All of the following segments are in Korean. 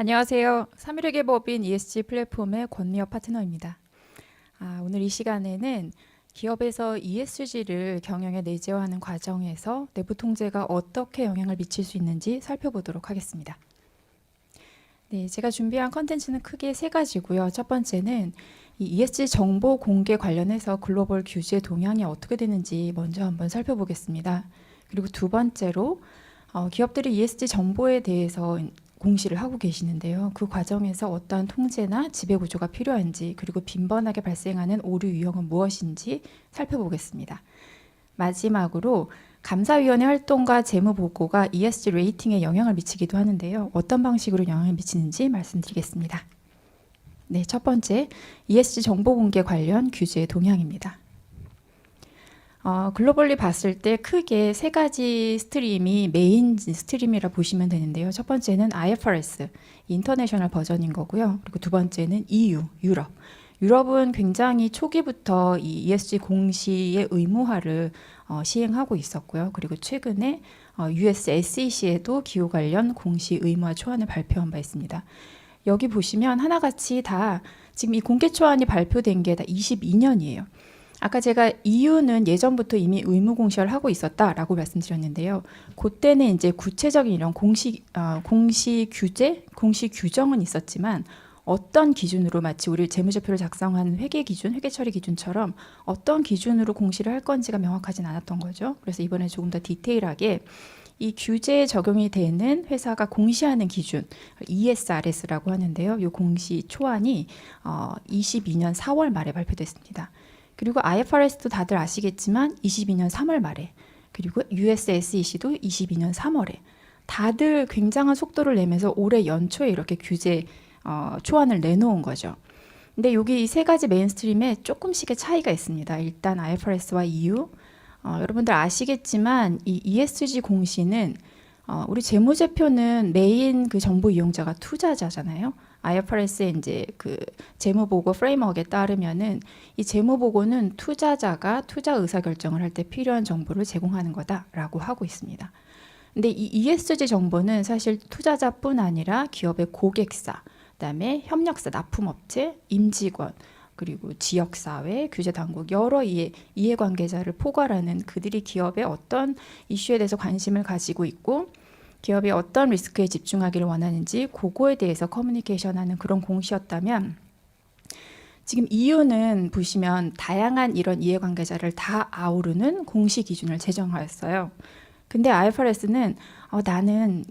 안녕하세요. 3일회계 법인 ESG 플랫폼의 권미업 파트너입니다. 오늘 이 시간에는 기업에서 ESG를 경영에 내재화하는 과정에서 내부 통제가 어떻게 영향을 미칠 수 있는지 살펴보도록 하겠습니다. 네, 제가 준비한 컨텐츠는 크게 세 가지고요. 첫 번째는 이 ESG 정보 공개 관련해서 글로벌 규제 동향이 어떻게 되는지 먼저 한번 살펴보겠습니다. 그리고 두 번째로 기업들이 ESG 정보에 대해서 공시를 하고 계시는데요. 그 과정에서 어떠한 통제나 지배구조가 필요한지, 그리고 빈번하게 발생하는 오류 유형은 무엇인지 살펴보겠습니다. 마지막으로 감사위원회 활동과 재무보고가 ESG 레이팅에 영향을 미치기도 하는데요. 어떤 방식으로 영향을 미치는지 말씀드리겠습니다. 네, 첫 번째, ESG 정보 공개 관련 규제 동향입니다. 글로벌리 봤을 때 크게 세 가지 스트림이 메인 스트림이라 보시면 되는데요. 첫 번째는 IFRS, 인터내셔널 버전인 거고요. 그리고 두 번째는 EU, 유럽. 유럽은 굉장히 초기부터 이 ESG 공시의 의무화를 시행하고 있었고요. 그리고 최근에 US SEC에도 기후 관련 공시 의무화 초안을 발표한 바 있습니다. 여기 보시면 하나같이 다 지금 이 공개 초안이 발표된 게 다 22년이에요. 아까 제가 EU는 예전부터 이미 의무 공시를 하고 있었다라고 말씀드렸는데요. 그때는 이제 구체적인 이런 공시 규제, 공시 규정은 있었지만 어떤 기준으로 마치 우리 재무제표를 작성하는 회계 기준, 회계 처리 기준처럼 어떤 기준으로 공시를 할 건지가 명확하진 않았던 거죠. 그래서 이번에 조금 더 디테일하게 이 규제에 적용이 되는 회사가 공시하는 기준 ESRS라고 하는데요. 이 공시 초안이 22년 4월 말에 발표됐습니다. 그리고 IFRS도 다들 아시겠지만 22년 3월 말에, 그리고 US SEC도 22년 3월에 다들 굉장한 속도를 내면서 올해 연초에 이렇게 규제 초안을 내놓은 거죠. 근데 여기 이 세 가지 메인스트림에 조금씩의 차이가 있습니다. 일단 IFRS와 EU, 여러분들 아시겠지만 이 ESG 공시는 우리 재무제표는 메인 그 정보 이용자가 투자자잖아요. IFRS의 이제 그 재무보고 프레임워크에 따르면은 이 재무보고는 투자자가 투자 의사결정을 할 때 필요한 정보를 제공하는 거다라고 하고 있습니다. 근데 이 ESG 정보는 사실 투자자뿐 아니라 기업의 고객사, 그다음에 협력사, 납품업체, 임직원, 그리고 지역사회, 규제당국 여러 이해관계자를 포괄하는 그들이 기업의 어떤 이슈에 대해서 관심을 가지고 있고 기업이 어떤 리스크에 집중하기를 원하는지 그거에 대해서 커뮤니케이션하는 그런 공시였다면 지금 EU는 보시면 다양한 이런 이해관계자를 다 아우르는 공시 기준을 제정하였어요. 근데 IFRS는 나는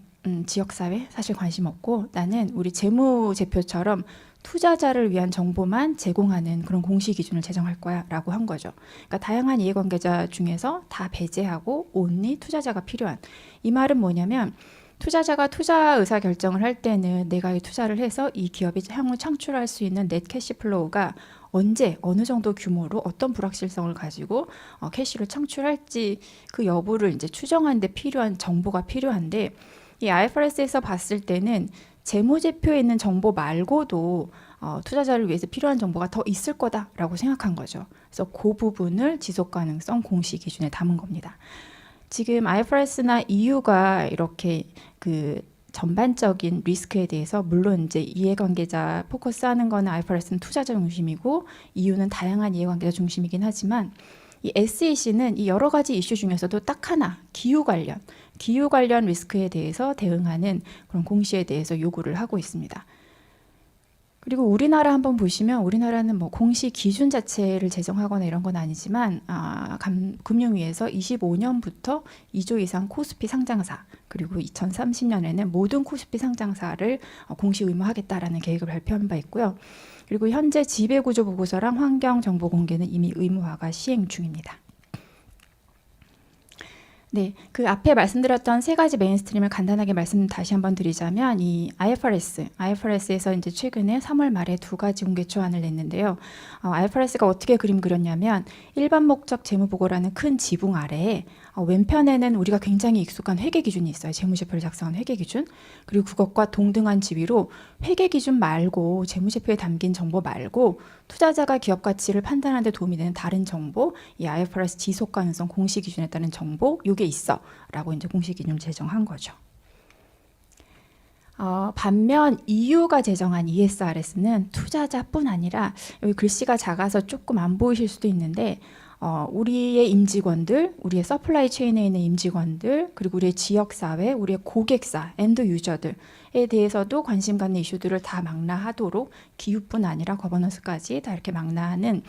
지역사회 사실 관심 없고 나는 우리 재무제표처럼 투자자를 위한 정보만 제공하는 그런 공시 기준을 제정할 거야 라고 한 거죠. 그러니까 다양한 이해관계자 중에서 다 배제하고 온리 투자자가 필요한, 이 말은 뭐냐면 투자자가 투자 의사결정을 할 때는 내가 이 투자를 해서 이 기업이 향후 창출할 수 있는 넷 캐시 플로우가 언제 어느 정도 규모로 어떤 불확실성을 가지고 캐시를 창출할지 그 여부를 이제 추정하는 데 필요한 정보가 필요한데 이 IFRS에서 봤을 때는 재무제표에 있는 정보 말고도 투자자를 위해서 필요한 정보가 더 있을 거다라고 생각한 거죠. 그래서 그 부분을 지속가능성 공시 기준에 담은 겁니다. 지금 IFRS나 EU가 이렇게 그 전반적인 리스크에 대해서 물론 이제 이해관계자 포커스하는 거는 IFRS는 투자자 중심이고 EU는 다양한 이해관계자 중심이긴 하지만 이 SEC는 이 여러 가지 이슈 중에서도 딱 하나 기후 관련 리스크에 대해서 대응하는 그런 공시에 대해서 요구를 하고 있습니다. 그리고 우리나라 한번 보시면 우리나라는 뭐 공시 기준 자체를 제정하거나 이런 건 아니지만 금융위에서 25년부터 2조 이상 코스피 상장사 그리고 2030년에는 모든 코스피 상장사를 공시 의무하겠다라는 계획을 발표한 바 있고요. 그리고 현재 지배구조 보고서랑 환경 정보 공개는 이미 의무화가 시행 중입니다. 네, 그 앞에 말씀드렸던 세 가지 메인스트림을 간단하게 말씀 다시 한번 드리자면 이 IFRS에서 이제 최근에 3월 말에 두 가지 공개 초안을 냈는데요. IFRS가 어떻게 그림 그렸냐면 일반 목적 재무보고라는 큰 지붕 아래에 왼편에는 우리가 굉장히 익숙한 회계 기준이 있어요. 재무제표를 작성하는 회계 기준. 그리고 그것과 동등한 지위로 회계 기준 말고 재무제표에 담긴 정보 말고 투자자가 기업 가치를 판단하는 데 도움이 되는 다른 정보, 이 IFRS 지속 가능성 공시 기준에 따른 정보, 요게 있어 라고 이제 공시 기준을 제정한 거죠. 반면 EU가 제정한 ESRS는 투자자뿐 아니라 여기 글씨가 작아서 조금 안 보이실 수도 있는데 우리의 임직원들, 우리의 서플라이 체인에 있는 임직원들, 그리고 우리의 지역사회, 우리의 고객사, 엔드 유저들에 대해서도 관심 갖는 이슈들을 다 망라하도록 기후뿐 아니라 거버넌스까지 다 이렇게 망라하는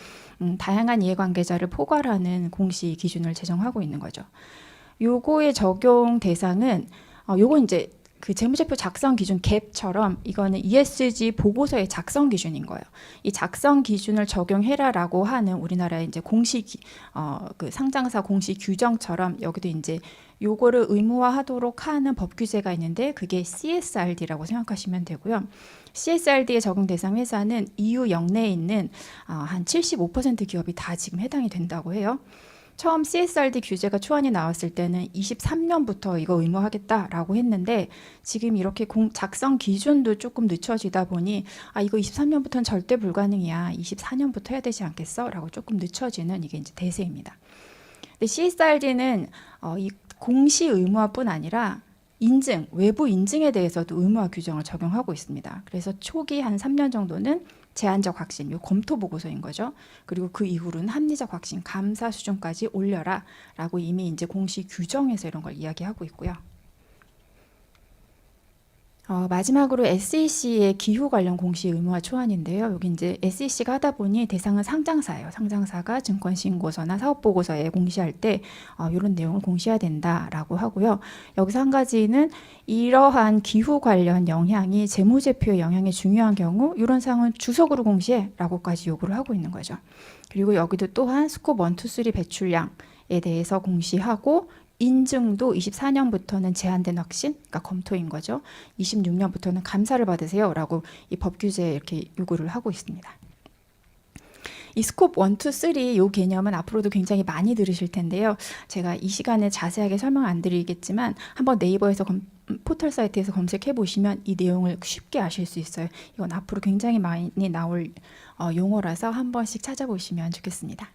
다양한 이해관계자를 포괄하는 공시 기준을 제정하고 있는 거죠. 요거의 적용 대상은 요거 이제 그 재무제표 작성 기준 갭처럼 이거는 ESG 보고서의 작성 기준인 거예요. 이 작성 기준을 적용해라라고 하는 우리나라의 이제 그 상장사 공시 규정처럼 여기도 이제 요거를 의무화하도록 하는 법 규제가 있는데 그게 CSRD라고 생각하시면 되고요. CSRD의 적용 대상 회사는 EU 영내에 있는 한 75% 기업이 다 지금 해당이 된다고 해요. 처음 CSRD 규제가 초안이 나왔을 때는 23년부터 이거 의무하겠다라고 했는데 지금 이렇게 작성 기준도 조금 늦춰지다 보니 이거 23년부터는 절대 불가능이야. 24년부터 해야 되지 않겠어? 라고 조금 늦춰지는 이게 이제 대세입니다. 근데 CSRD는 이 공시 의무화뿐 아니라 인증, 외부 인증에 대해서도 의무화 규정을 적용하고 있습니다. 그래서 초기 한 3년 정도는 제한적 확신, 요 검토 보고서인 거죠. 그리고 그 이후로는 합리적 확신, 감사 수준까지 올려라 라고 이미 이제 공시 규정에서 이런 걸 이야기하고 있고요. 마지막으로 SEC의 기후 관련 공시 의무화 초안인데요. 여기 이제 SEC가 하다 보니 대상은 상장사예요. 상장사가 증권신고서나 사업보고서에 공시할 때 이런 내용을 공시해야 된다라고 하고요. 여기서 한 가지는 이러한 기후 관련 영향이 재무제표의 영향이 중요한 경우 이런 사항은 주석으로 공시해라고까지 요구를 하고 있는 거죠. 그리고 여기도 또한 스콥 1, 2, 3 배출량에 대해서 공시하고 인증도 24년부터는 제한된 확신, 그러니까 검토인 거죠. 26년부터는 감사를 받으세요 라고 이 법 규제에 이렇게 요구를 하고 있습니다. 이 스콥 1, 2, 3 이 개념은 앞으로도 굉장히 많이 들으실 텐데요. 제가 이 시간에 자세하게 설명 안 드리겠지만 한번 네이버에서 포털 사이트에서 검색해 보시면 이 내용을 쉽게 아실 수 있어요. 이건 앞으로 굉장히 많이 나올 용어라서 한 번씩 찾아보시면 좋겠습니다.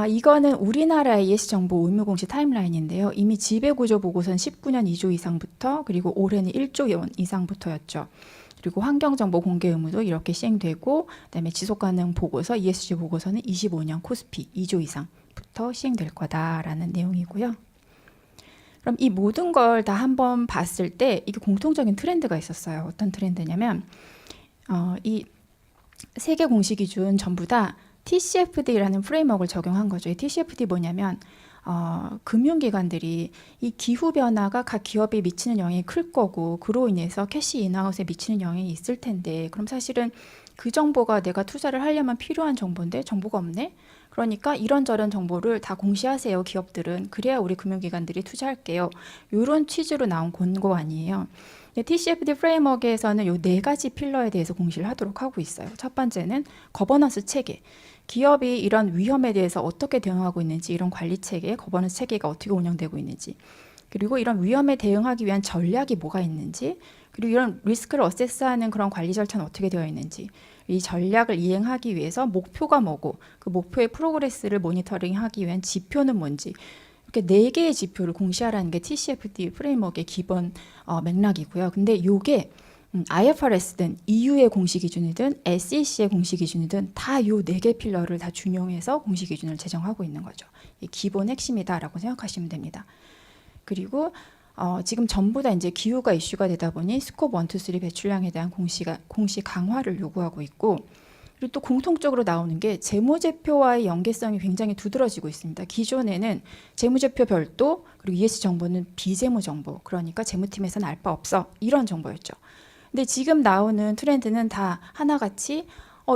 이거는 우리나라의 ESG 정보 의무공시 타임라인인데요. 이미 지배구조 보고서는 19년 2조 이상부터 그리고 올해는 1조 원 이상부터였죠. 그리고 환경정보 공개 의무도 이렇게 시행되고 그다음에 지속가능 보고서 ESG 보고서는 25년 코스피 2조 이상부터 시행될 거다라는 내용이고요. 그럼 이 모든 걸 다 한번 봤을 때 이게 공통적인 트렌드가 있었어요. 어떤 트렌드냐면 이 세계 공시 기준 전부 다 TCFD라는 프레임워크를 적용한 거죠. 이 TCFD 뭐냐면 금융기관들이 이 기후변화가 각 기업에 미치는 영향이 클 거고 그로 인해서 캐시 인아웃에 미치는 영향이 있을 텐데 그럼 사실은 그 정보가 내가 투자를 하려면 필요한 정보인데 정보가 없네? 그러니까 이런저런 정보를 다 공시하세요. 기업들은. 그래야 우리 금융기관들이 투자할게요. 이런 취지로 나온 권고 아니에요. TCFD 프레임워크에서는 이 4가지 필러에 대해서 공시를 하도록 하고 있어요. 첫 번째는 거버넌스 체계. 기업이 이런 위험에 대해서 어떻게 대응하고 있는지, 이런 관리 체계, 거버넌스 체계가 어떻게 운영되고 있는지, 그리고 이런 위험에 대응하기 위한 전략이 뭐가 있는지, 그리고 이런 리스크를 어세스하는 그런 관리 절차는 어떻게 되어 있는지, 이 전략을 이행하기 위해서 목표가 뭐고 그 목표의 프로그레스를 모니터링하기 위한 지표는 뭔지 이렇게 4개의 지표를 공시하라는 게 TCFD 프레임워크의 기본 맥락이고요. 근데 이게 IFRS든 EU의 공시 기준이든 SEC의 공시 기준이든 다 이 4개 필러를 다 준용해서 공시 기준을 제정하고 있는 거죠. 이 기본 핵심이다라고 생각하시면 됩니다. 그리고 지금 전부 다 이제 기후가 이슈가 되다 보니 스콥 1, 2, 3 배출량에 대한 공시 강화를 요구하고 있고 그리고 또 공통적으로 나오는 게 재무제표와의 연계성이 굉장히 두드러지고 있습니다. 기존에는 재무제표 별도 그리고 ESG 정보는 비재무 정보 그러니까 재무팀에서는 알 바 없어 이런 정보였죠. 근데 지금 나오는 트렌드는 다 하나같이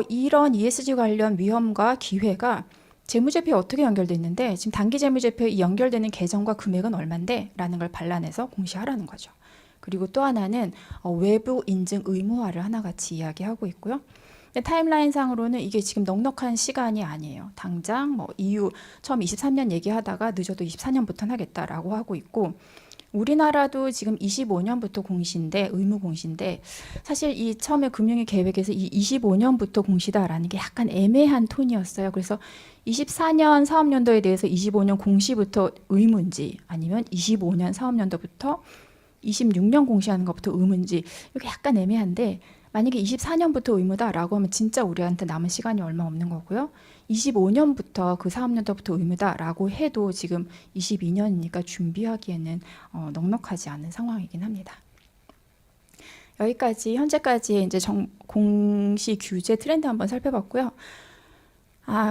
이런 ESG 관련 위험과 기회가 재무제표에 어떻게 연결돼 있는데 지금 단기 재무제표에 연결되는 계정과 금액은 얼만데? 라는 걸 발라내서 공시하라는 거죠. 그리고 또 하나는 외부 인증 의무화를 하나같이 이야기하고 있고요. 타임라인 상으로는 이게 지금 넉넉한 시간이 아니에요. 당장 EU 처음 23년 얘기하다가 늦어도 24년부터 하겠다라고 하고 있고 우리나라도 지금 25년부터 공시인데 의무 공시인데 사실 이 처음에 금융위 계획에서 이 25년부터 공시다라는 게 약간 애매한 톤이었어요. 그래서 24년 사업연도에 대해서 25년 공시부터 의무인지 아니면 25년 사업연도부터 26년 공시하는 것부터 의무인지 이게 약간 애매한데 만약에 24년부터 의무다라고 하면 진짜 우리한테 남은 시간이 얼마 없는 거고요. 25년부터 그 사업연도부터 의무다라고 해도 지금 22년이니까 준비하기에는 넉넉하지 않은 상황이긴 합니다. 여기까지 현재까지의 이제 공시 규제 트렌드 한번 살펴봤고요.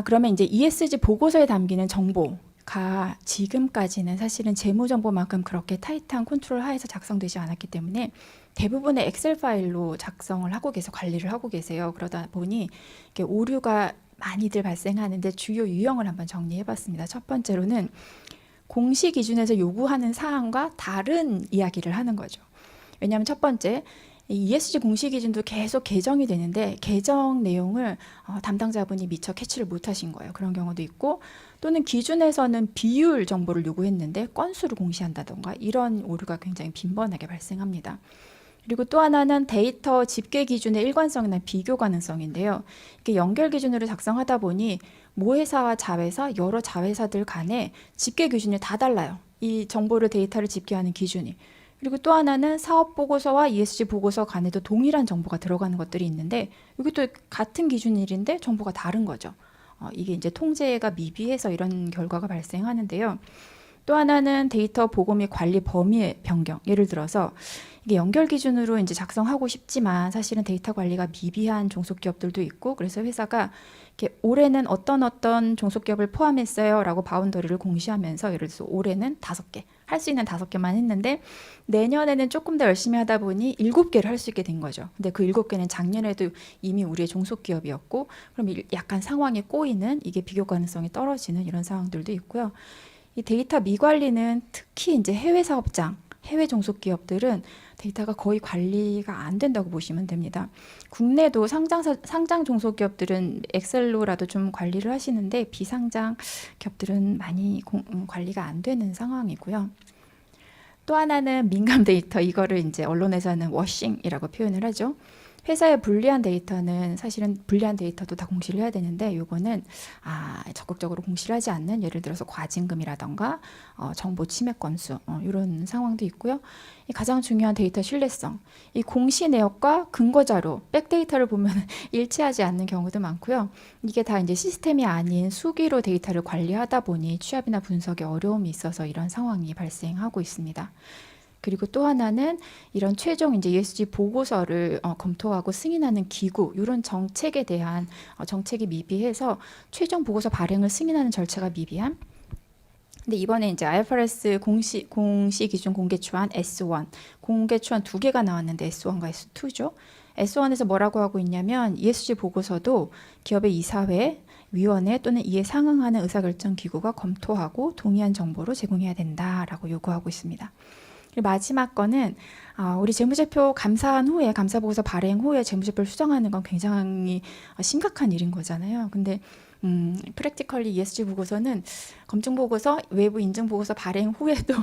그러면 이제 ESG 보고서에 담기는 정보가 지금까지는 사실은 재무정보만큼 그렇게 타이트한 컨트롤 하에서 작성되지 않았기 때문에 대부분의 엑셀 파일로 작성을 하고 계세요. 관리를 하고 계세요. 그러다 보니 이렇게 오류가 많이들 발생하는데 주요 유형을 한번 정리해 봤습니다. 첫 번째로는 공시 기준에서 요구하는 사항과 다른 이야기를 하는 거죠. 왜냐하면 첫 번째, ESG 공시 기준도 계속 개정이 되는데 개정 내용을 담당자분이 미처 캐치를 못하신 거예요. 그런 경우도 있고 또는 기준에서는 비율 정보를 요구했는데 건수를 공시한다던가 이런 오류가 굉장히 빈번하게 발생합니다. 그리고 또 하나는 데이터 집계 기준의 일관성이나 비교 가능성인데요. 이렇게 연결 기준으로 작성하다 보니 모회사와 자회사, 여러 자회사들 간에 집계 기준이 다 달라요. 이 정보를 데이터를 집계하는 기준이. 그리고 또 하나는 사업 보고서와 ESG 보고서 간에도 동일한 정보가 들어가는 것들이 있는데 여기 또 같은 기준일인데 정보가 다른 거죠. 이게 이제 통제가 미비해서 이런 결과가 발생하는데요. 또 하나는 데이터 보고 및 관리 범위의 변경. 예를 들어서 이게 연결 기준으로 이제 작성하고 싶지만 사실은 데이터 관리가 미비한 종속기업들도 있고 그래서 회사가 이렇게 올해는 어떤 종속기업을 포함했어요라고 바운더리를 공시하면서 예를 들어서 올해는 5개, 할 수 있는 5개만 했는데 내년에는 조금 더 열심히 하다 보니 7개를 할 수 있게 된 거죠. 근데 그 7개는 작년에도 이미 우리의 종속기업이었고 그럼 약간 상황에 꼬이는 이게 비교 가능성이 떨어지는 이런 상황들도 있고요. 이 데이터 미관리는 특히 이제 해외 사업장, 해외 종속기업들은 데이터가 거의 관리가 안 된다고 보시면 됩니다. 국내도 상장 종속기업들은 엑셀로라도 좀 관리를 하시는데 비상장 기업들은 많이 관리가 안 되는 상황이고요. 또 하나는 민감 데이터, 이거를 이제 언론에서는 워싱이라고 표현을 하죠. 회사의 불리한 데이터는 사실은 불리한 데이터도 다 공시를 해야 되는데 요거는 적극적으로 공시를 하지 않는 예를 들어서 과징금이라던가 정보 침해 건수 이런 상황도 있고요. 가장 중요한 데이터 신뢰성, 이 공시 내역과 근거 자료, 백데이터를 보면 일치하지 않는 경우도 많고요. 이게 다 이제 시스템이 아닌 수기로 데이터를 관리하다 보니 취합이나 분석에 어려움이 있어서 이런 상황이 발생하고 있습니다. 그리고 또 하나는 이런 최종 이제 ESG 보고서를 검토하고 승인하는 기구, 이런 정책에 대한 정책이 미비해서 최종 보고서 발행을 승인하는 절차가 미비함. 근데 이번에 이제 IFRS 공시 기준 공개 초안 S1, 공개 초안 2개가 나왔는데 S1과 S2죠. S1에서 뭐라고 하고 있냐면 ESG 보고서도 기업의 이사회, 위원회 또는 이에 상응하는 의사결정 기구가 검토하고 동의한 정보로 제공해야 된다라고 요구하고 있습니다. 그리고 마지막 거는 우리 재무제표 감사한 후에 감사보고서 발행 후에 재무제표를 수정하는 건 굉장히 심각한 일인 거잖아요. 근데 프랙티컬리 ESG 보고서는 검증보고서, 외부 인증보고서 발행 후에도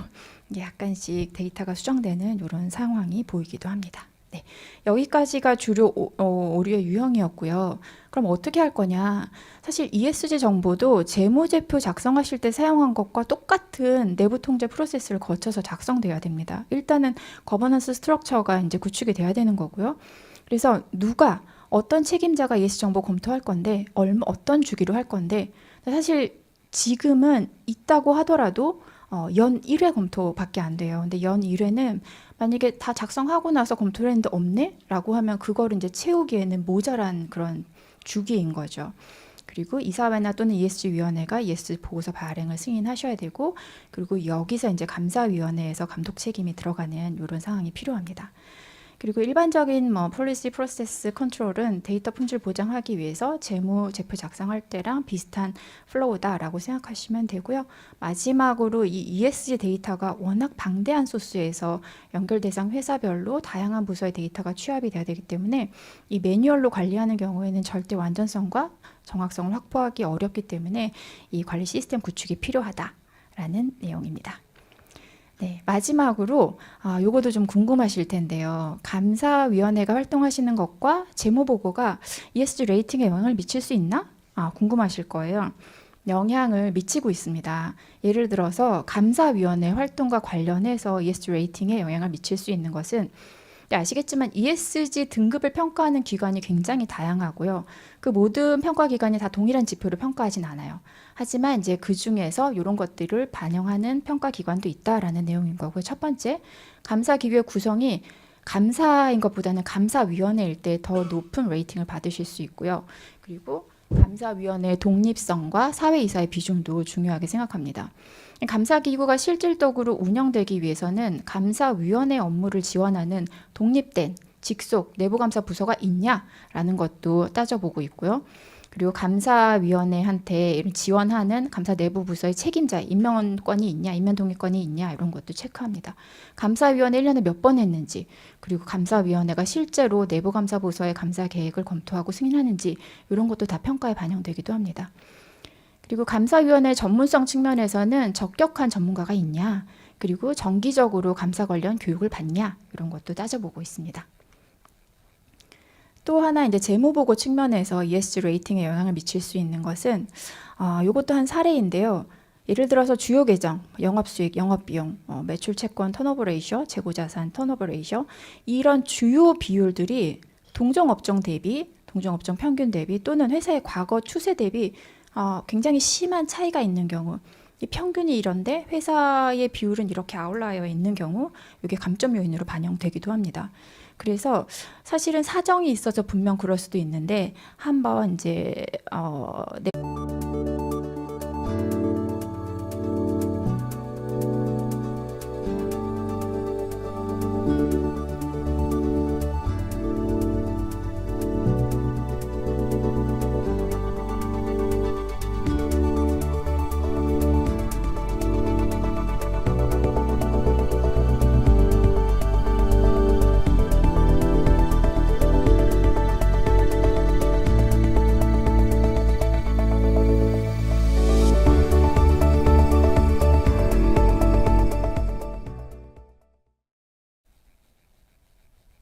약간씩 데이터가 수정되는 이런 상황이 보이기도 합니다. 네, 여기까지가 주로 오류의 유형이었고요. 그럼 어떻게 할 거냐? 사실 ESG 정보도 재무제표 작성하실 때 사용한 것과 똑같은 내부 통제 프로세스를 거쳐서 작성돼야 됩니다. 일단은 거버넌스 스트럭처가 이제 구축이 돼야 되는 거고요. 그래서 누가 어떤 책임자가 ESG 정보 검토할 건데 어떤 주기로 할 건데 사실 지금은 있다고 하더라도 연 1회 검토밖에 안 돼요. 근데 연 1회는 만약에 다 작성하고 나서 검토를 했는데 없네? 라고 하면 그거를 이제 채우기에는 모자란 그런 주기인 거죠. 그리고 이사회나 또는 ESG위원회가 ESG 보고서 발행을 승인하셔야 되고 그리고 여기서 이제 감사위원회에서 감독 책임이 들어가는 이런 상황이 필요합니다. 그리고 일반적인 폴리시 프로세스 컨트롤은 데이터 품질 보장하기 위해서 재무제표 작성할 때랑 비슷한 플로우다라고 생각하시면 되고요. 마지막으로 이 ESG 데이터가 워낙 방대한 소스에서 연결 대상 회사별로 다양한 부서의 데이터가 취합이 돼야 되기 때문에 이 매뉴얼로 관리하는 경우에는 절대 완전성과 정확성을 확보하기 어렵기 때문에 이 관리 시스템 구축이 필요하다라는 내용입니다. 네, 마지막으로 요거도 좀 궁금하실 텐데요. 감사위원회가 활동하시는 것과 재무보고가 ESG 레이팅에 영향을 미칠 수 있나? 궁금하실 거예요. 영향을 미치고 있습니다. 예를 들어서 감사위원회 활동과 관련해서 ESG 레이팅에 영향을 미칠 수 있는 것은 아시겠지만 ESG 등급을 평가하는 기관이 굉장히 다양하고요. 그 모든 평가 기관이 다 동일한 지표를 평가하진 않아요. 하지만 이제 그 중에서 이런 것들을 반영하는 평가 기관도 있다라는 내용인 거고요. 첫 번째, 감사기구의 구성이 감사인 것보다는 감사위원회일 때 더 높은 레이팅을 받으실 수 있고요. 그리고 감사위원회의 독립성과 사회이사의 비중도 중요하게 생각합니다. 감사기구가 실질적으로 운영되기 위해서는 감사위원회 업무를 지원하는 독립된 직속 내부감사 부서가 있냐라는 것도 따져보고 있고요. 그리고 감사위원회한테 지원하는 감사 내부 부서의 책임자, 임명권이 있냐, 임명 동의권이 있냐 이런 것도 체크합니다. 감사위원회 1년에 몇 번 했는지, 그리고 감사위원회가 실제로 내부감사 부서의 감사 계획을 검토하고 승인하는지 이런 것도 다 평가에 반영되기도 합니다. 그리고 감사위원회 전문성 측면에서는 적격한 전문가가 있냐, 그리고 정기적으로 감사 관련 교육을 받냐 이런 것도 따져보고 있습니다. 또 하나 이제 재무보고 측면에서 ESG 레이팅에 영향을 미칠 수 있는 것은 이것도 한 사례인데요. 예를 들어서 주요 계정, 영업수익, 영업비용, 매출 채권 턴오버 레이셔, 재고자산 턴오버 레이셔 이런 주요 비율들이 동종업종 대비, 동종업종 평균 대비 또는 회사의 과거 추세 대비 굉장히 심한 차이가 있는 경우, 이 평균이 이런데 회사의 비율은 이렇게 아웃라이어에 있는 경우 이게 감점 요인으로 반영되기도 합니다. 그래서 사실은 사정이 있어서 분명 그럴 수도 있는데 한번 이제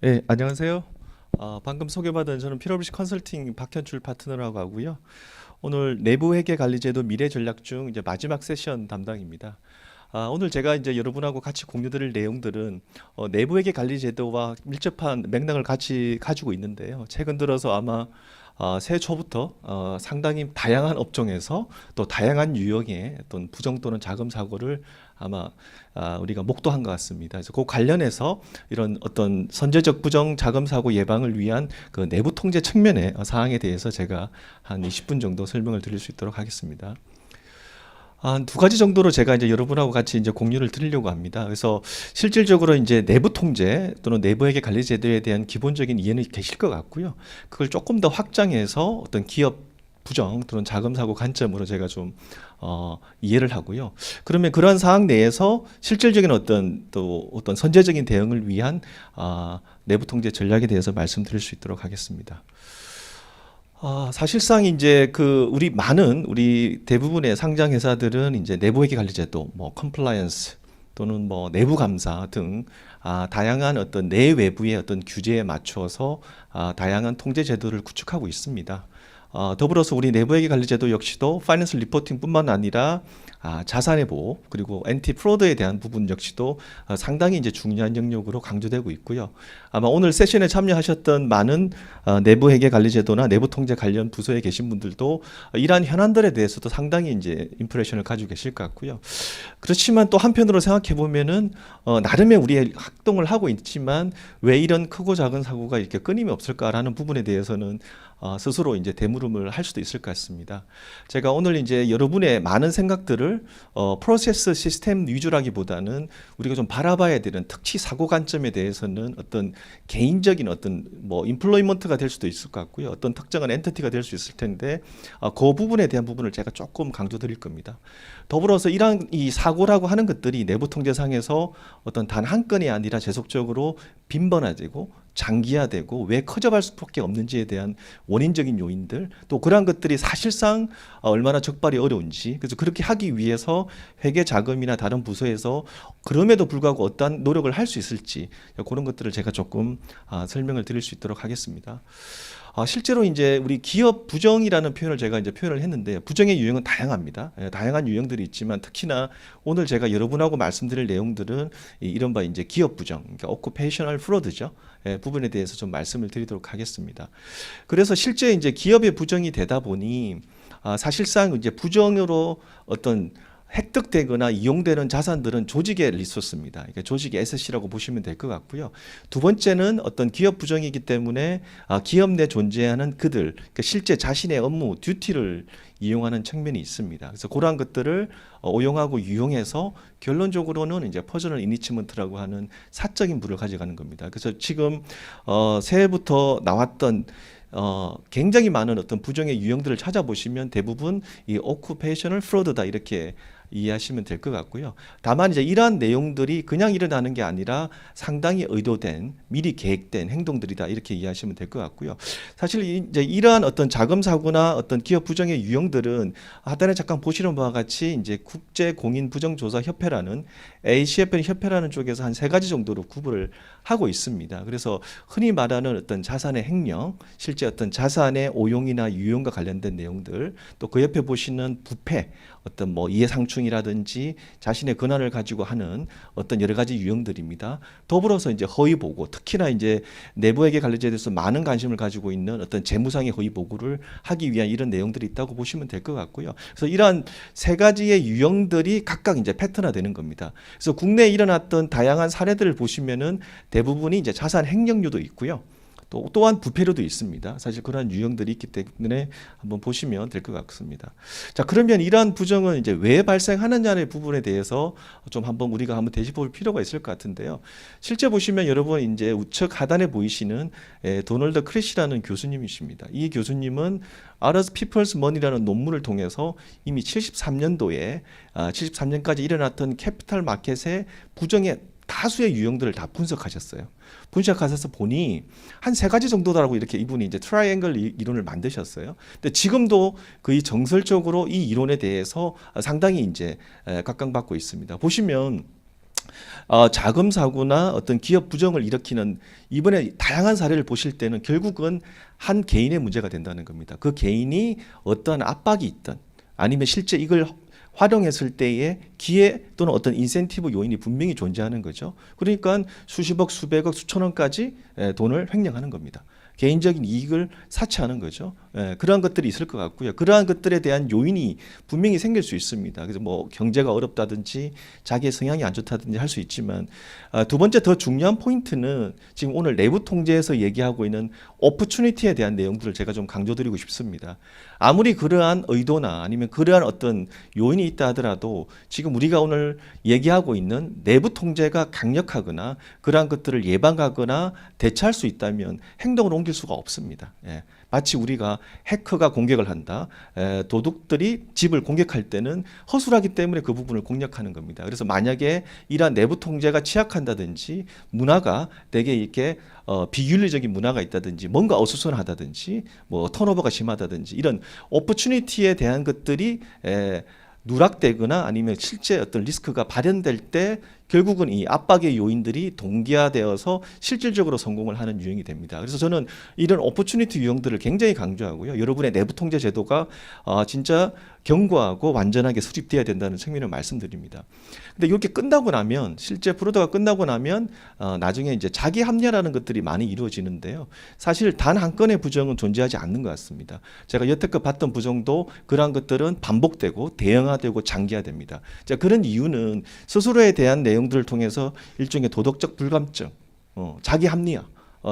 네, 안녕하세요. 방금 소개받은 저는 PwC 컨설팅 박현출 파트너라고 하고요. 오늘 내부 회계 관리 제도 미래 전략 중 이제 마지막 세션 담당입니다. 오늘 제가 이제 여러분하고 같이 공유드릴 내용들은 내부 회계 관리 제도와 밀접한 맥락을 같이 가지고 있는데요. 최근 들어서 아마 새해 초부터 상당히 다양한 업종에서 또 다양한 유형의 어떤 부정 또는 자금 사고를 아마 우리가 목도한 것 같습니다. 그래서 그 관련해서 이런 어떤 선제적 부정 자금 사고 예방을 위한 그 내부 통제 측면의 사항에 대해서 제가 한 20분 정도 설명을 드릴 수 있도록 하겠습니다. 한 두 가지 정도로 제가 이제 여러분하고 같이 이제 공유를 드리려고 합니다. 그래서 실질적으로 이제 내부 통제 또는 내부 회계 관리 제도에 대한 기본적인 이해는 계실 것 같고요. 그걸 조금 더 확장해서 어떤 기업 부정 또는 자금 사고 관점으로 제가 좀 이해를 하고요. 그러면 그러한 사항 내에서 실질적인 어떤 선제적인 대응을 위한 내부 통제 전략에 대해서 말씀드릴 수 있도록 하겠습니다. 사실상 이제 우리 대부분의 상장 회사들은 이제 내부 회계 관리 제도, 뭐 컴플라이언스 또는 뭐 내부 감사 등 다양한 어떤 내외부의 어떤 규제에 맞춰서 다양한 통제 제도를 구축하고 있습니다. 더불어서 우리 내부 회계 관리 제도 역시도 파이낸셜 리포팅뿐만 아니라 자산의 보호 그리고 엔티 프로드에 대한 부분 역시도 상당히 이제 중요한 영역으로 강조되고 있고요. 아마 오늘 세션에 참여하셨던 많은 내부 회계 관리 제도나 내부 통제 관련 부서에 계신 분들도 이러한 현안들에 대해서도 상당히 이제 임프레션을 가지고 계실 것 같고요. 그렇지만 또 한편으로 생각해 보면은 나름의 우리의 활동을 하고 있지만 왜 이런 크고 작은 사고가 이렇게 끊임이 없을까라는 부분에 대해서는 스스로 이제 되물음을 할 수도 있을 것 같습니다. 제가 오늘 이제 여러분의 많은 생각들을 프로세스 시스템 위주라기보다는 우리가 좀 바라봐야 되는 특히 사고 관점에 대해서는 어떤 개인적인 어떤 뭐 인플로이먼트가 될 수도 있을 것 같고요. 어떤 특정한 엔티티가 될 수 있을 텐데 그 부분에 대한 부분을 제가 조금 강조드릴 겁니다. 더불어서 이러한 이 사고라고 하는 것들이 내부 통제상에서 어떤 단 한 건이 아니라 계속적으로 빈번화되고 장기화되고 왜 커져갈 수밖에 없는지에 대한 원인적인 요인들 또 그러한 것들이 사실상 얼마나 적발이 어려운지 그래서 그렇게 하기 위해서 회계 자금이나 다른 부서에서 그럼에도 불구하고 어떠한 노력을 할 수 있을지 그런 것들을 제가 조금 설명을 드릴 수 있도록 하겠습니다. 실제로 이제 우리 기업 부정이라는 표현을 제가 이제 표현을 했는데 부정의 유형은 다양합니다. 다양한 유형들이 있지만 특히나 오늘 제가 여러분하고 말씀드릴 내용들은 이른바 이제 기업 부정, 그러니까 occupational fraud죠. 부분에 대해서 좀 말씀을 드리도록 하겠습니다. 그래서 실제 이제 기업의 부정이 되다 보니 사실상 이제 부정으로 어떤 획득되거나 이용되는 자산들은 조직의 리소스입니다. 그러니까 조직의 에셋이라고 보시면 될 것 같고요. 두 번째는 어떤 기업 부정이기 때문에 기업 내 존재하는 그들, 그러니까 실제 자신의 업무, 듀티를 이용하는 측면이 있습니다. 그래서 그러한 것들을 오용하고 유용해서 결론적으로는 이제 퍼스널 이니치먼트라고 하는 사적인 부를 가져가는 겁니다. 그래서 지금 새해부터 나왔던 굉장히 많은 어떤 부정의 유형들을 찾아보시면 대부분 이 occupational fraud다 이렇게 이해하시면 될 것 같고요. 다만 이제 이러한 내용들이 그냥 일어나는 게 아니라 상당히 의도된 미리 계획된 행동들이다 이렇게 이해하시면 될 것 같고요. 사실 이제 이러한 어떤 자금 사고나 어떤 기업 부정의 유형들은 하단에 잠깐 보시는 바와 같이 이제 국제 공인 부정 조사 협회라는 ACFN 협회라는 쪽에서 한 3가지 정도로 구분을 하고 있습니다. 그래서 흔히 말하는 어떤 자산의 횡령, 실제 어떤 자산의 오용이나 유용과 관련된 내용들, 또 그 옆에 보시는 부패, 어떤 뭐 이해상충이라든지 자신의 권한을 가지고 하는 어떤 여러 가지 유형들입니다. 더불어서 이제 허위 보고, 특히나 이제 내부에게 관련에 대해서 많은 관심을 가지고 있는 어떤 재무상의 허위 보고를 하기 위한 이런 내용들이 있다고 보시면 될 것 같고요. 그래서 이러한 3가지의 유형들이 각각 이제 패턴화되는 겁니다. 그래서 국내에 일어났던 다양한 사례들을 보시면은 대부분이 이제 자산 횡령류도 있고요. 또한 부패료도 있습니다. 사실 그러한 유형들이 있기 때문에 한번 보시면 될 것 같습니다. 자, 그러면 이러한 부정은 이제 왜 발생하느냐의 부분에 대해서 좀 우리가 한번 되짚어볼 필요가 있을 것 같은데요. 실제 보시면 여러분 이제 우측 하단에 보이시는 도널드 크래시라는 교수님이십니다. 이 교수님은 Others People's Money라는 논문을 통해서 이미 73년도에 73년까지 일어났던 캐피탈 마켓의 부정의 다수의 유형들을 다 분석하셨어요. 분석하셔서 보니 한 3가지 정도다라고 이렇게 이분이 이제 트라이앵글 이론을 만드셨어요. 근데 지금도 거의 정설적으로 이 이론에 대해서 상당히 이제 각광받고 있습니다. 보시면 자금 사고나 어떤 기업 부정을 일으키는 이번에 다양한 사례를 보실 때는 결국은 한 개인의 문제가 된다는 겁니다. 그 개인이 어떠한 압박이 있든 아니면 실제 이걸 활용했을 때의 기회 또는 어떤 인센티브 요인이 분명히 존재하는 거죠. 그러니까 수십억, 수백억, 수천원까지 돈을 횡령하는 겁니다. 개인적인 이익을 사치하는 거죠. 그러한 것들이 있을 것 같고요. 그러한 것들에 대한 요인이 분명히 생길 수 있습니다. 그래서 뭐 경제가 어렵다든지 자기의 성향이 안 좋다든지 할 수 있지만 두 번째 더 중요한 포인트는 지금 오늘 내부 통제에서 얘기하고 있는 오퍼추니티에 대한 내용들을 제가 좀 강조드리고 싶습니다. 아무리 그러한 의도나 아니면 그러한 어떤 요인이 있다 하더라도 지금 우리가 오늘 얘기하고 있는 내부 통제가 강력하거나 그러한 것들을 예방하거나 대처할 수 있다면 행동을 옮길 수가 없습니다. 마치 우리가 해커가 공격을 한다. 도둑들이 집을 공격할 때는 허술하기 때문에 그 부분을 공략하는 겁니다. 그래서 만약에 이러한 내부 통제가 취약한다든지 문화가 되게 이렇게 비윤리적인 문화가 있다든지 뭔가 어수선하다든지 뭐 턴오버가 심하다든지 이런 오퍼추니티에 대한 것들이 누락되거나 아니면 실제 어떤 리스크가 발현될 때 결국은 이 압박의 요인들이 동기화되어서 실질적으로 성공을 하는 유형이 됩니다. 그래서 저는 이런 오퍼추니티 유형들을 굉장히 강조하고요. 여러분의 내부 통제 제도가 진짜 견고하고 완전하게 수립되어야 된다는 측면을 말씀드립니다. 근데 이렇게 끝나고 나면 실제 프로드가 끝나고 나면 나중에 이제 자기 합리화라는 것들이 많이 이루어지는데요. 사실 단 한 건의 부정은 존재하지 않는 것 같습니다. 제가 여태껏 봤던 부정도 그러한 것들은 반복되고 대형화되고 장기화됩니다. 자, 그런 이유는 스스로에 대한 내용들을 통해서 일종의 도덕적 불감증, 자기 합리화,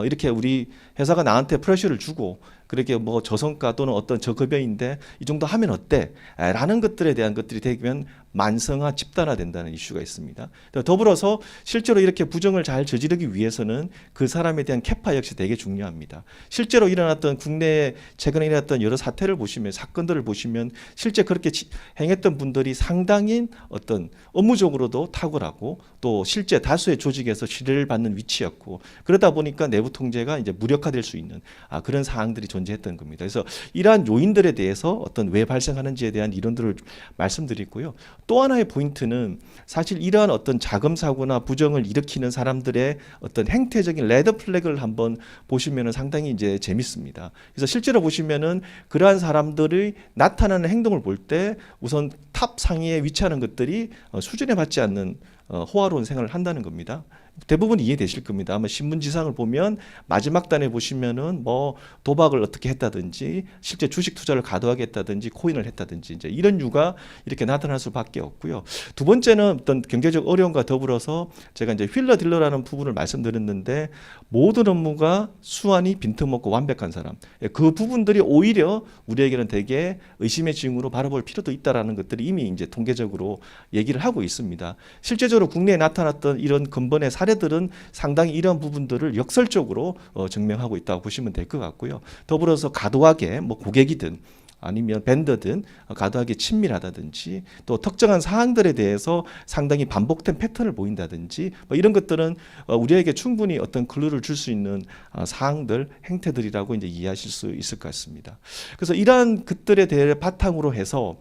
이렇게 우리 회사가 나한테 프레셔를 주고 그렇게 뭐 저성과 또는 어떤 저급여인데 이 정도 하면 어때? 라는 것들에 대한 것들이 되면 만성화, 집단화된다는 이슈가 있습니다. 더불어서 실제로 이렇게 부정을 잘 저지르기 위해서는 그 사람에 대한 캐파 역시 되게 중요합니다. 실제로 일어났던 국내에 최근에 일어났던 여러 사태를 보시면 사건들을 보시면 실제 그렇게 행했던 분들이 상당히 어떤 업무적으로도 탁월하고 또 실제 다수의 조직에서 신뢰를 받는 위치였고 그러다 보니까 내부 통제가 이제 무력화될 수 있는 그런 사항들이 존재. 존재했던 겁니다. 그래서 이러한 요인들에 대해서 어떤 왜 발생하는지에 대한 이론들을 말씀드리고요. 또 하나의 포인트는 사실 이러한 어떤 자금 사고나 부정을 일으키는 사람들의 어떤 행태적인 레드 플래그를 한번 보시면은 상당히 이제 재밌습니다. 그래서 실제로 보시면은 그러한 사람들의 나타나는 행동을 볼 때 우선 탑 상위에 위치하는 것들이 수준에 맞지 않는 호화로운 생활을 한다는 겁니다. 대부분 이해되실 겁니다. 아마 신문지상을 보면 마지막 단에 보시면은 뭐 도박을 어떻게 했다든지 실제 주식 투자를 과도하게 했다든지 코인을 했다든지 이제 이런 이유가 이렇게 나타날 수밖에 없고요. 두 번째는 어떤 경제적 어려움과 더불어서 제가 이제 휠러 딜러라는 부분을 말씀드렸는데 모든 업무가 수완이 빈틈없고 완벽한 사람, 그 부분들이 오히려 우리에게는 되게 의심의 징후로 바라볼 필요도 있다라는 것들이 이미 이제 통계적으로 얘기를 하고 있습니다. 실제적으로 국내에 나타났던 이런 근본의 사례들은 상당히 이런 부분들을 역설적으로 증명하고 있다고 보시면 될 것 같고요. 더불어서 과도하게 뭐 고객이든 아니면 밴더든 과도하게 친밀하다든지 또 특정한 사항들에 대해서 상당히 반복된 패턴을 보인다든지 뭐 이런 것들은 우리에게 충분히 어떤 클루를 줄 수 있는 사항들, 행태들이라고 이제 이해하실 수 있을 것 같습니다. 그래서 이러한 것들에 대해 바탕으로 해서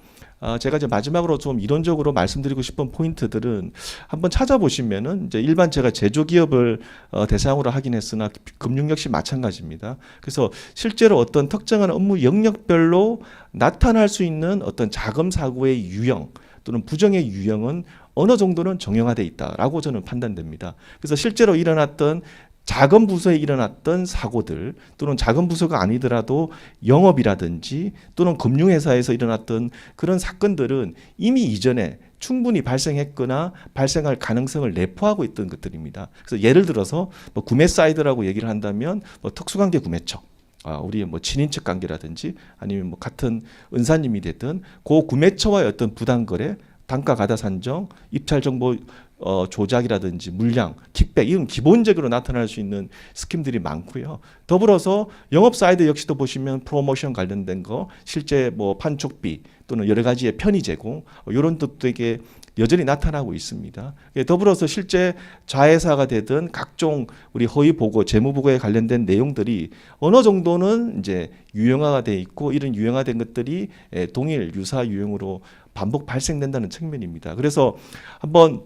제가 이제 마지막으로 좀 이론적으로 말씀드리고 싶은 포인트들은 한번 찾아보시면은 이제 일반 제가 제조기업을 대상으로 하긴 했으나 금융 역시 마찬가지입니다. 그래서 실제로 어떤 특정한 업무 영역별로 나타날 수 있는 어떤 자금 사고의 유형 또는 부정의 유형은 어느 정도는 정형화되어 있다라고 저는 판단됩니다. 그래서 실제로 일어났던 자금 부서에 일어났던 사고들 또는 자금 부서가 아니더라도 영업이라든지 또는 금융회사에서 일어났던 그런 사건들은 이미 이전에 충분히 발생했거나 발생할 가능성을 내포하고 있던 것들입니다. 그래서 예를 들어서 뭐 구매 사이드라고 얘기를 한다면 뭐 특수관계 구매처, 우리 뭐 친인척 관계라든지 아니면 뭐 같은 은사님이 됐든 그 구매처와의 어떤 부당거래, 단가 가다 산정, 입찰 정보 조작이라든지 물량, 킥백 이런 기본적으로 나타날 수 있는 스킴들이 많고요. 더불어서 영업 사이드 역시도 보시면 프로모션 관련된 거, 실제 뭐 판촉비 또는 여러 가지의 편의 제공 이런 것들에게 여전히 나타나고 있습니다. 더불어서 실제 자회사가 되든 각종 우리 허위 보고, 재무 보고에 관련된 내용들이 어느 정도는 이제 유형화가 돼 있고 이런 유형화된 것들이 동일 유사 유형으로 반복 발생된다는 측면입니다. 그래서 한번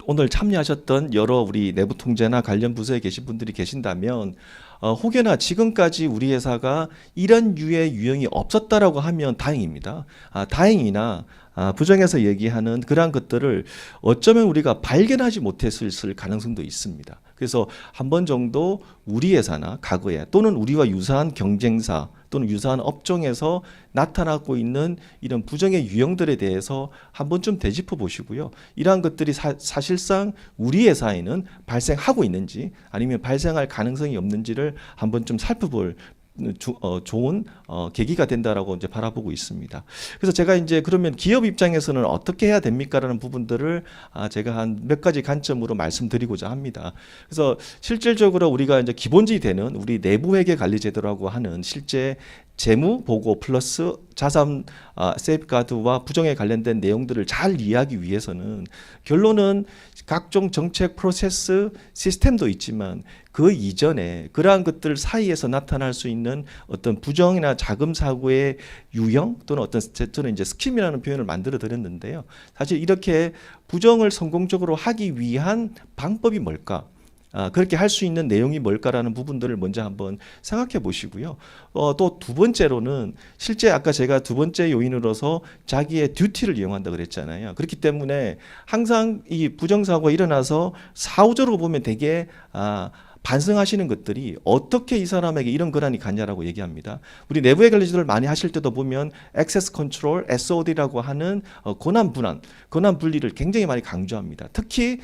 오늘 참여하셨던 여러 우리 내부 통제나 관련 부서에 계신 분들이 계신다면 혹여나 지금까지 우리 회사가 이런 류의 유형이 없었다라고 하면 다행입니다. 다행이나 부정해서 얘기하는 그러한 것들을 어쩌면 우리가 발견하지 못했을 가능성도 있습니다. 그래서 한 번 정도 우리 회사나 과거에 또는 우리와 유사한 경쟁사 또는 유사한 업종에서 나타나고 있는 이런 부정의 유형들에 대해서 한 번쯤 되짚어 보시고요. 이러한 것들이 사실상 우리 회사에는 발생하고 있는지 아니면 발생할 가능성이 없는지를 한 번쯤 살펴볼 좋은 계기가 된다라고 이제 바라보고 있습니다. 그래서 제가 이제 그러면 기업 입장에서는 어떻게 해야 됩니까라는 부분들을 제가 한 몇 가지 관점으로 말씀드리고자 합니다. 그래서 실질적으로 우리가 이제 기본적이 되는 우리 내부회계 관리 제도라고 하는 실제 재무 보고 플러스 자산 세이프가드와 부정에 관련된 내용들을 잘 이해하기 위해서는 결론은 각종 정책 프로세스 시스템도 있지만 그 이전에 그러한 것들 사이에서 나타날 수 있는 어떤 부정이나 자금 사고의 유형 또는 어떤 저는 이제 스킴이라는 표현을 만들어 드렸는데요. 사실 이렇게 부정을 성공적으로 하기 위한 방법이 뭘까? 그렇게 할 수 있는 내용이 뭘까라는 부분들을 먼저 한번 생각해 보시고요. 또 두 번째로는 실제 아까 제가 두 번째 요인으로서 자기의 듀티를 이용한다 그랬잖아요. 그렇기 때문에 항상 이 부정사고가 일어나서 사후적으로 보면 되게 반성하시는 것들이 어떻게 이 사람에게 이런 권한이 갔냐라고 얘기합니다. 우리 내부의 관리들을 많이 하실 때도 보면 액세스 컨트롤, SOD라고 하는 권한 분할, 권한 분리를 굉장히 많이 강조합니다. 특히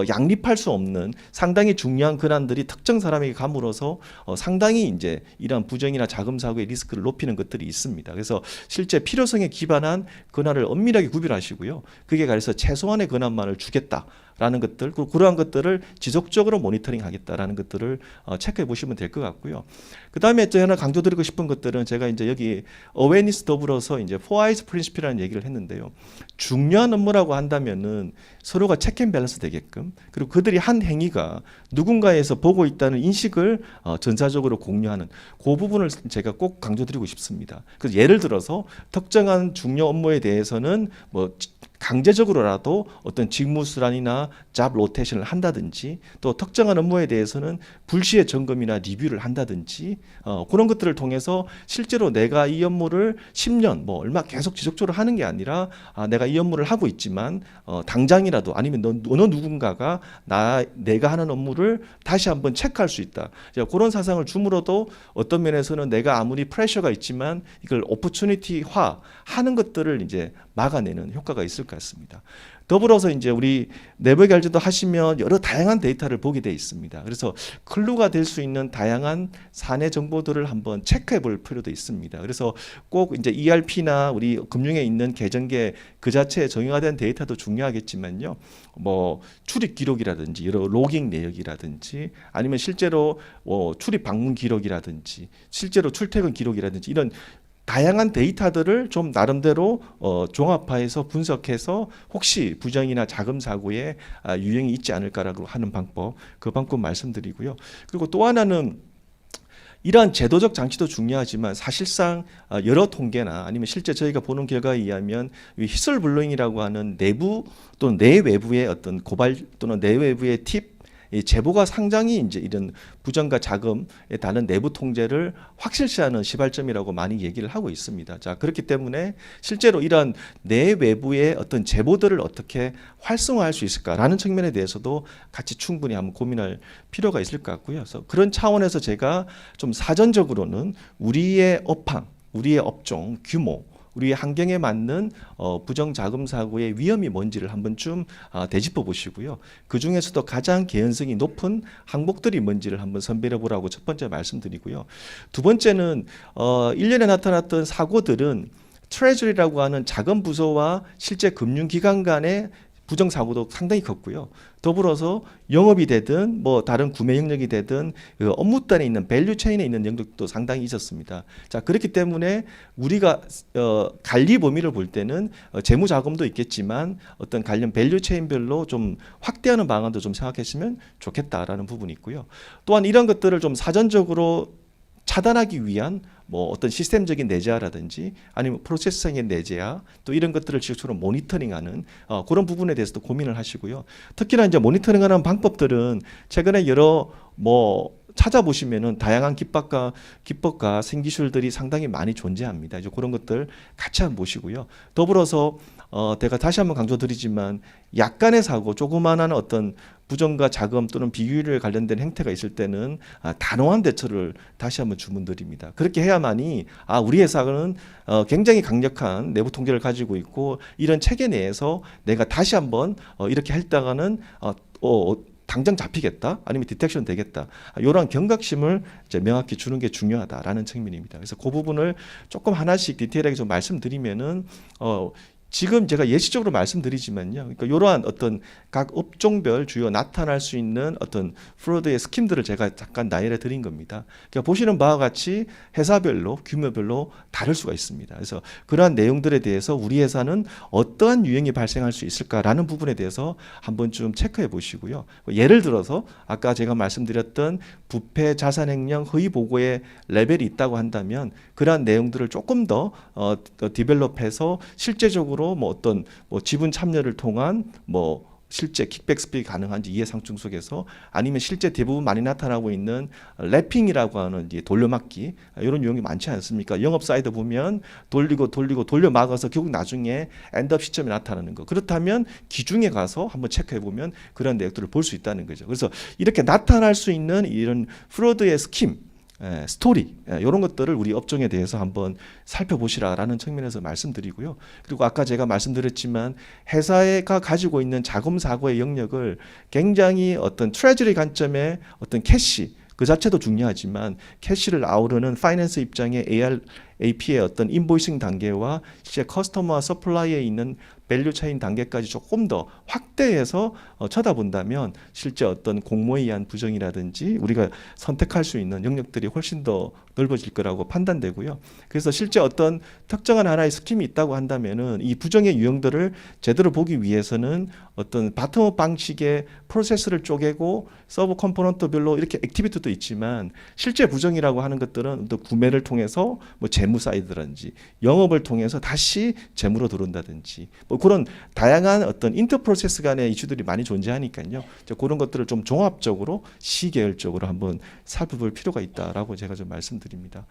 양립할 수 없는 상당히 중요한 권한들이 특정 사람에게 감으로써 상당히 이제 이러한 부정이나 자금 사고의 리스크를 높이는 것들이 있습니다. 그래서 실제 필요성에 기반한 권한을 엄밀하게 구별하시고요. 그게 가려서 최소한의 권한만을 주겠다. 라는 것들, 그리고 그러한 것들을 지속적으로 모니터링 하겠다라는 것들을 체크해 보시면 될 것 같고요. 그 다음에 또 하나 강조드리고 싶은 것들은 제가 이제 여기 어웨니스 더불어서 이제 4I's 프린시플이라는 얘기를 했는데요. 중요한 업무라고 한다면은 서로가 체크 앤 밸런스 되게끔, 그리고 그들이 한 행위가 누군가에서 보고 있다는 인식을 전사적으로 공유하는 그 부분을 제가 꼭 강조드리고 싶습니다. 그래서 예를 들어서 특정한 중요 업무에 대해서는 뭐 강제적으로라도 어떤 직무 순환이나 잡 로테이션을 한다든지, 또 특정한 업무에 대해서는 불시에 점검이나 리뷰를 한다든지, 그런 것들을 통해서 실제로 내가 이 업무를 10년 뭐 얼마 계속 지속적으로 하는 게 아니라 내가 이 업무를 하고 있지만 당장이라도 아니면 어느 누군가가 내가 하는 업무를 다시 한번 체크할 수 있다. 그런 사상을 줌으로도 어떤 면에서는 내가 아무리 프레셔가 있지만 이걸 오퍼추니티화 하는 것들을 이제 막아내는 효과가 있을 것 같습니다. 더불어서 이제 우리 내부 결제도 하시면 여러 다양한 데이터를 보게 돼 있습니다. 그래서 클루가 될 수 있는 다양한 사내 정보들을 한번 체크해 볼 필요도 있습니다. 그래서 꼭 이제 ERP나 우리 금융에 있는 계정계 그 자체에 정형화된 데이터도 중요하겠지만요. 뭐 출입 기록이라든지 여러 로깅 내역이라든지 아니면 실제로 출입 방문 기록이라든지 실제로 출퇴근 기록이라든지 이런 다양한 데이터들을 좀 나름대로 종합화해서 분석해서 혹시 부정이나 자금 사고에 유형이 있지 않을까라고 하는 방법, 그 방법 말씀드리고요. 그리고 또 하나는 이러한 제도적 장치도 중요하지만 사실상 여러 통계나 아니면 실제 저희가 보는 결과에 의하면 휘슬블로잉이라고 하는 내부 또는 내외부의 어떤 고발 또는 내외부의 팁, 이 제보가 상당히 이제 이런 부정과 자금에 다른 내부 통제를 확실시하는 시발점이라고 많이 얘기를 하고 있습니다. 자, 그렇기 때문에 실제로 이러한 내외부의 어떤 제보들을 어떻게 활성화할 수 있을까라는 측면에 대해서도 같이 충분히 한번 고민할 필요가 있을 것 같고요. 그래서 그런 차원에서 제가 좀 사전적으로는 우리의 업황, 우리의 업종 규모, 우리의 환경에 맞는 부정자금 사고의 위험이 뭔지를 한번쯤 되짚어 보시고요. 그 중에서도 가장 개연성이 높은 항목들이 뭔지를 한번 선별해 보라고 첫 번째 말씀드리고요. 두 번째는 1년에 나타났던 사고들은 트레저리라고 하는 자금 부서와 실제 금융기관 간의 부정사고도 상당히 컸고요. 더불어서 영업이 되든 뭐 다른 구매 영역이 되든 그 업무단에 있는 밸류 체인에 있는 영역도 상당히 있었습니다. 자, 그렇기 때문에 우리가 관리 범위를 볼 때는 재무 자금도 있겠지만 어떤 관련 밸류 체인별로 좀 확대하는 방안도 좀 생각했으면 좋겠다라는 부분이 있고요. 또한 이런 것들을 좀 사전적으로 차단하기 위한 뭐 어떤 시스템적인 내재화라든지 아니면 프로세스상의 내재화 또 이런 것들을 지속적으로 모니터링하는 그런 부분에 대해서도 고민을 하시고요. 특히나 이제 모니터링하는 방법들은 최근에 여러 뭐 찾아보시면은 다양한 기법과 신기술들이 상당히 많이 존재합니다. 이제 그런 것들 같이 한번 보시고요. 더불어서 제가 다시 한번 강조드리지만 약간의 사고, 조그마한 어떤 부정과 자금 또는 비효율에 관련된 행태가 있을 때는 단호한 대처를 다시 한번 주문드립니다. 그렇게 해야만이 우리 회사는 굉장히 강력한 내부 통제를 가지고 있고 이런 체계 내에서 내가 다시 한번 이렇게 했다가는 당장 잡히겠다 아니면 디텍션 되겠다 이런 경각심을 이제 명확히 주는 게 중요하다라는 측면입니다. 그래서 그 부분을 조금 하나씩 디테일하게 좀 말씀드리면은 지금 제가 예시적으로 말씀드리지만요. 그러니까 이러한 어떤 각 업종별 주요 나타날 수 있는 어떤 프로드의 스킴들을 제가 잠깐 나열해 드린 겁니다. 그러니까 보시는 바와 같이 회사별로 규모별로 다를 수가 있습니다. 그래서 그러한 내용들에 대해서 우리 회사는 어떠한 유형이 발생할 수 있을까라는 부분에 대해서 한번 좀 체크해 보시고요. 예를 들어서 아까 제가 말씀드렸던 부패 자산횡령 허위 보고의 레벨이 있다고 한다면 그러한 내용들을 조금 더 디벨롭해서 실제적으로 뭐 어떤 뭐 지분 참여를 통한 뭐 실제 킥백 스픽이 가능한지 이해상충 속에서 아니면 실제 대부분 많이 나타나고 있는 랩핑이라고 하는 이제 돌려막기 이런 유형이 많지 않습니까? 영업 사이드 보면 돌리고 돌려막아서 결국 나중에 엔드업 시점에 나타나는 거. 그렇다면 기중에 가서 한번 체크해 보면 그런 내용들을 볼 수 있다는 거죠. 그래서 이렇게 나타날 수 있는 이런 프로드의 스킴 스토리 이런 것들을 우리 업종에 대해서 한번 살펴보시라라는 측면에서 말씀드리고요. 그리고 아까 제가 말씀드렸지만 회사가 가지고 있는 자금 사고의 영역을 굉장히 어떤 트레저리 관점의 어떤 캐시 그 자체도 중요하지만 캐시를 아우르는 파이낸스 입장의 AR, AP의 어떤 인보이싱 단계와 실제 커스터머와 서플라이에 있는 밸류 체인 단계까지 조금 더 확대해서 쳐다본다면 실제 어떤 공모에 의한 부정이라든지 우리가 선택할 수 있는 영역들이 훨씬 더 넓어질 거라고 판단되고요. 그래서 실제 어떤 특정한 하나의 스킴이 있다고 한다면은 이 부정의 유형들을 제대로 보기 위해서는 어떤 바텀업 방식의 프로세스를 쪼개고 서브 컴포넌트별로 이렇게 액티비티도 있지만 실제 부정이라고 하는 것들은 또 구매를 통해서 뭐 재무 사이드라든지 영업을 통해서 다시 재무로 들어온다든지 뭐 그런 다양한 어떤 인터 프로세스 간의 이슈들이 많이 존재하니까요. 그런 것들을 좀 종합적으로 시계열적으로 한번 살펴볼 필요가 있다라고 제가 좀 말씀드립니다.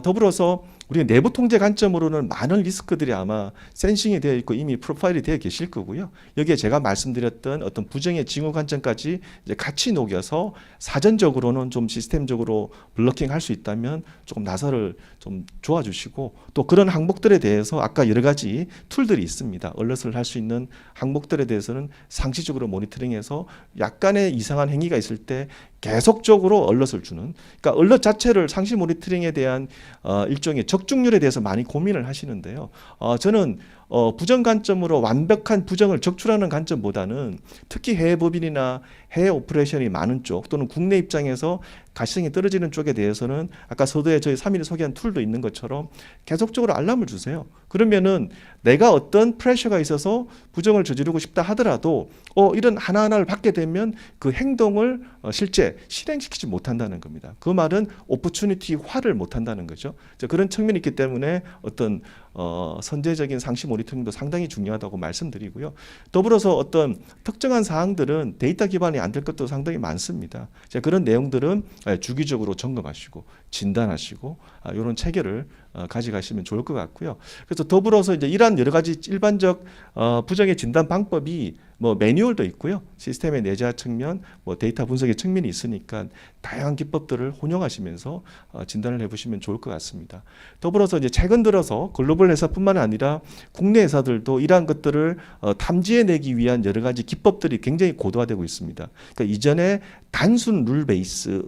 더불어서 우리 내부 통제 관점으로는 많은 리스크들이 아마 센싱이 되어 있고 이미 프로파일이 되어 계실 거고요. 여기에 제가 말씀드렸던 어떤 부정의 징후 관점까지 이제 같이 녹여서 사전적으로는 좀 시스템적으로 블러킹할 수 있다면 조금 나서를 좀 도와주시고 또 그런 항목들에 대해서 아까 여러 가지 툴들이 있습니다. 얼럿을 할 수 있는 항목들에 대해서는 상시적으로 모니터링해서 약간의 이상한 행위가 있을 때 계속적으로 얼럿을 주는, 그러니까 얼럿 자체를 상시 모니터링에 대한 일종의 적중률에 대해서 많이 고민을 하시는데요. 저는 부정 관점으로 완벽한 부정을 적출하는 관점보다는 특히 해외 법인이나 해외 오퍼레이션이 많은 쪽 또는 국내 입장에서 가시성이 떨어지는 쪽에 대해서는 아까 서두에 저희 3일에 소개한 툴도 있는 것처럼 계속적으로 알람을 주세요. 그러면은 내가 어떤 프레셔가 있어서 부정을 저지르고 싶다 하더라도 이런 하나하나를 받게 되면 그 행동을 실제 실행시키지 못한다는 겁니다. 그 말은 오퍼추니티화를 못한다는 거죠. 그런 측면이 있기 때문에 어떤 선제적인 상시 모니터링도 상당히 중요하다고 말씀드리고요. 더불어서 어떤 특정한 사항들은 데이터 기반이 안 될 것도 상당히 많습니다. 그런 내용들은 주기적으로 점검하시고 진단하시고 이런 체계를 가져가시면 좋을 것 같고요. 그래서 더불어서 이제 이러한 여러 가지 일반적 부정의 진단 방법이 뭐 매뉴얼도 있고요. 시스템의 내재화 측면, 뭐 데이터 분석의 측면이 있으니까 다양한 기법들을 혼용하시면서 진단을 해보시면 좋을 것 같습니다. 더불어서 이제 최근 들어서 글로벌 회사뿐만 아니라 국내 회사들도 이러한 것들을 탐지해내기 위한 여러 가지 기법들이 굉장히 고도화되고 있습니다. 그러니까 이전에 단순 룰 베이스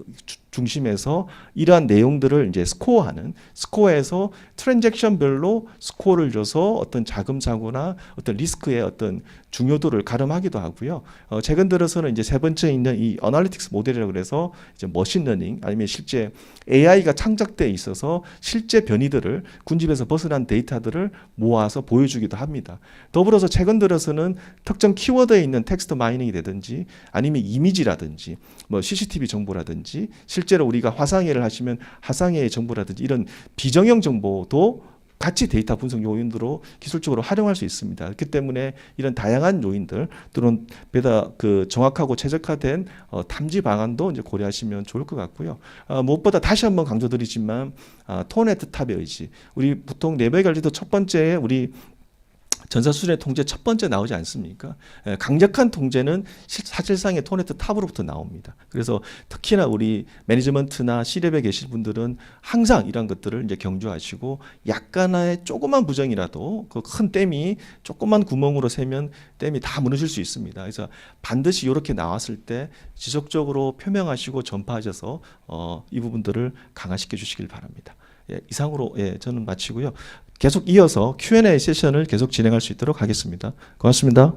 중심에서 이러한 내용들을 이제 스코어에서 트랜잭션별로 스코어를 줘서 어떤 자금 사고나 어떤 리스크의 어떤 중요도를 가름하기도 하고요. 최근 들어서는 이제 세 번째 있는 이 어널리틱스 모델이라고 그래서 이제 머신러닝 아니면 실제 AI가 창작돼 있어서 실제 변이들을 군집에서 벗어난 데이터들을 모아서 보여주기도 합니다. 더불어서 최근 들어서는 특정 키워드에 있는 텍스트 마이닝이 되든지 아니면 이미지라든지 뭐 CCTV 정보라든지 실제로 우리가 화상회를 하시면 화상회의 정보라든지 이런 비정형 정보도 같이 데이터 분석 요인으로 기술적으로 활용할 수 있습니다. 그렇기 때문에 이런 다양한 요인들 또는 보다 그 정확하고 최적화된 탐지 방안도 이제 고려하시면 좋을 것 같고요. 무엇보다 다시 한번 강조드리지만 토네트 탑의 의지. 우리 보통 내부의 관리도 첫 번째 우리 전사수준의 통제 첫 번째 나오지 않습니까? 강력한 통제는 사실상의 토네트 탑으로부터 나옵니다. 그래서 특히나 우리 매니지먼트나 C레벨에 계실 분들은 항상 이런 것들을 이제 경주하시고 약간의 조그만 부정이라도 그 큰 댐이 조그만 구멍으로 새면 댐이 다 무너질 수 있습니다. 그래서 반드시 이렇게 나왔을 때 지속적으로 표명하시고 전파하셔서 이 부분들을 강화시켜 주시길 바랍니다. 이상으로 저는 마치고요. 계속 이어서 Q&A 세션을 계속 진행할 수 있도록 하겠습니다. 고맙습니다.